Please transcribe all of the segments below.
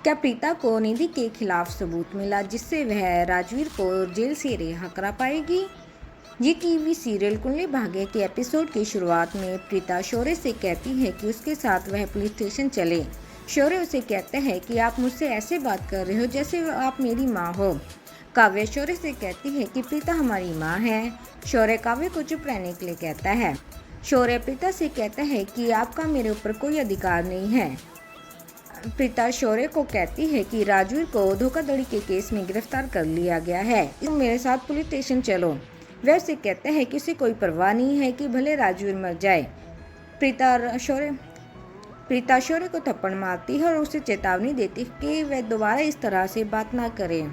क्या प्रीता को निधि के खिलाफ सबूत मिला जिससे वह राजवीर को जेल से रिहा करा पाएगी? जी टीवी सीरियल कुंडली भाग्य के एपिसोड की शुरुआत में प्रीता शौर्य से कहती है कि उसके साथ वह पुलिस स्टेशन चले। शौर्य उसे कहता है कि आप मुझसे ऐसे बात कर रहे हो जैसे आप मेरी माँ हो। काव्य शौर्य से कहती है कि प्रीता हमारी माँ है। शौर्य काव्य को चुप रहने के लिए कहता है। शौर्य प्रीता से कहता है कि आपका मेरे ऊपर कोई अधिकार नहीं है। प्रीता शौर्य को कहती है कि राजवीर को धोखाधड़ी के केस में गिरफ्तार कर लिया गया है, तुम मेरे साथ पुलिस स्टेशन चलो। वह उसे कहता है कि उसे कोई परवाह नहीं है कि भले राजवीर मर जाए। प्रीता शौर्य को थप्पड़ मारती है और उसे चेतावनी देती है कि वह दोबारा इस तरह से बात ना करे।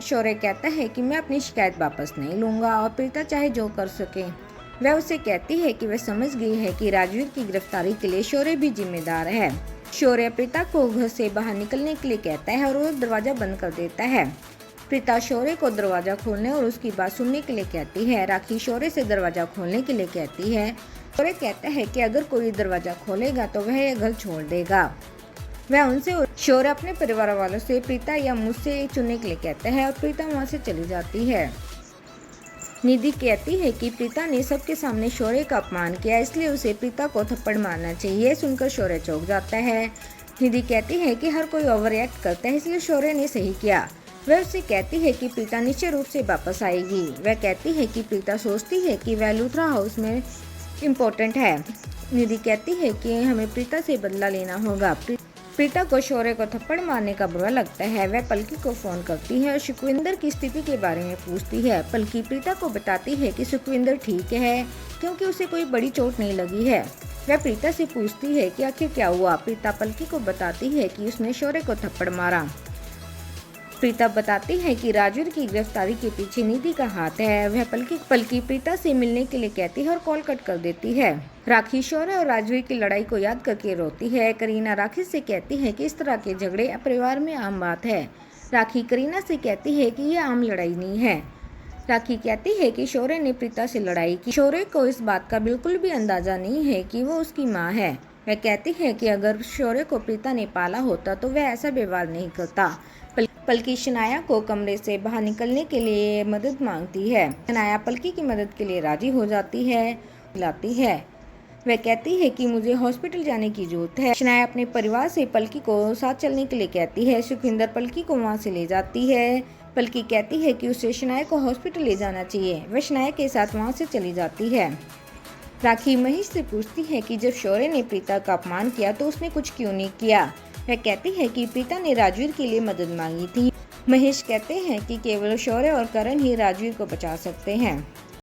शौर्य कहता है कि मैं अपनी शिकायत वापस नहीं लूँगा और प्रीता चाहे जो कर सके। वह उसे कहती है कि वह समझ गई है कि राजवीर की गिरफ्तारी के लिए शौर्य भी जिम्मेदार है। शौर्य प्रीता को घर से बाहर निकलने के लिए कहता है और वो दरवाज़ा बंद कर देता है। प्रीता शौर्य को दरवाज़ा खोलने और उसकी बात सुनने के लिए कहती है। राखी शौर्य से दरवाज़ा खोलने के लिए कहती है। शौर्य कहता है कि अगर कोई दरवाज़ा खोलेगा तो वह यह घर छोड़ देगा। वह उनसे शौर्य अपने परिवार वालों से प्रीता या मुझसे चुनने के लिए कहता है और प्रीता वहाँ से चली जाती है। निधि कहती है कि प्रीता ने सबके सामने शौर्य का अपमान किया, इसलिए उसे प्रीता को थप्पड़ मारना चाहिए। सुनकर शौर्य चौंक जाता है। निधि कहती है कि हर कोई ओवर रिएक्ट करता है, इसलिए शौर्य ने सही किया। वह उसे कहती है कि प्रीता निश्चित रूप से वापस आएगी। वह कहती है कि प्रीता सोचती है कि वह लूथरा हाउस में इम्पोर्टेंट है। निधि कहती है कि हमें प्रीता से बदला लेना होगा। प्रीता को शौर्य को थप्पड़ मारने का बुरा लगता है। वह पलकी को फोन करती है और सुखविंदर की स्थिति के बारे में पूछती है। पलकी प्रीता को बताती है कि सुखविंदर ठीक है क्योंकि उसे कोई बड़ी चोट नहीं लगी है। वह प्रीता से पूछती है कि आखिर क्या हुआ। प्रीता पलकी को बताती है कि उसने शौर्य को थप्पड़ मारा। प्रीता बताती है कि राजवीर की गिरफ्तारी के पीछे निधि का हाथ है। वह पलकी प्रीता से मिलने के लिए कहती है और कॉल कट कर देती है। राखी शौर्य और राजवीर की लड़ाई को याद करके रोती है। करीना राखी से कहती है कि इस तरह के झगड़े परिवार में आम बात है। राखी करीना से कहती है कि यह आम लड़ाई नहीं है। राखी कहती है कि शौर्य ने प्रीता से लड़ाई की। शौर्य को इस बात का बिल्कुल भी अंदाजा नहीं है कि वो उसकी माँ है। वह कहती है कि अगर शौर्य को प्रीता ने पाला होता तो वह ऐसा व्यवहार नहीं करता। पलकी शनाया को कमरे से बाहर निकलने के लिए मदद मांगती है। शनाया पलकी की मदद के लिए राजी हो जाती है। वह कहती है कि मुझे हॉस्पिटल जाने की जरूरत है। शनाया अपने परिवार से पलकी को साथ चलने के लिए कहती है। सुखविंदर पलकी को वहां से ले जाती है। पलकी कहती है कि उसे शनाया को हॉस्पिटल ले जाना चाहिए। वह शनाया के साथ वहां से चली जाती है। राखी महेश से पूछती है कि जब शौर्य ने प्रीता का अपमान किया तो उसने कुछ क्यों नहीं किया। वह कहती है कि प्रीता ने राजवीर के लिए मदद मांगी थी। महेश कहते हैं कि केवल शौर्य और करण ही राजवीर को बचा सकते हैं।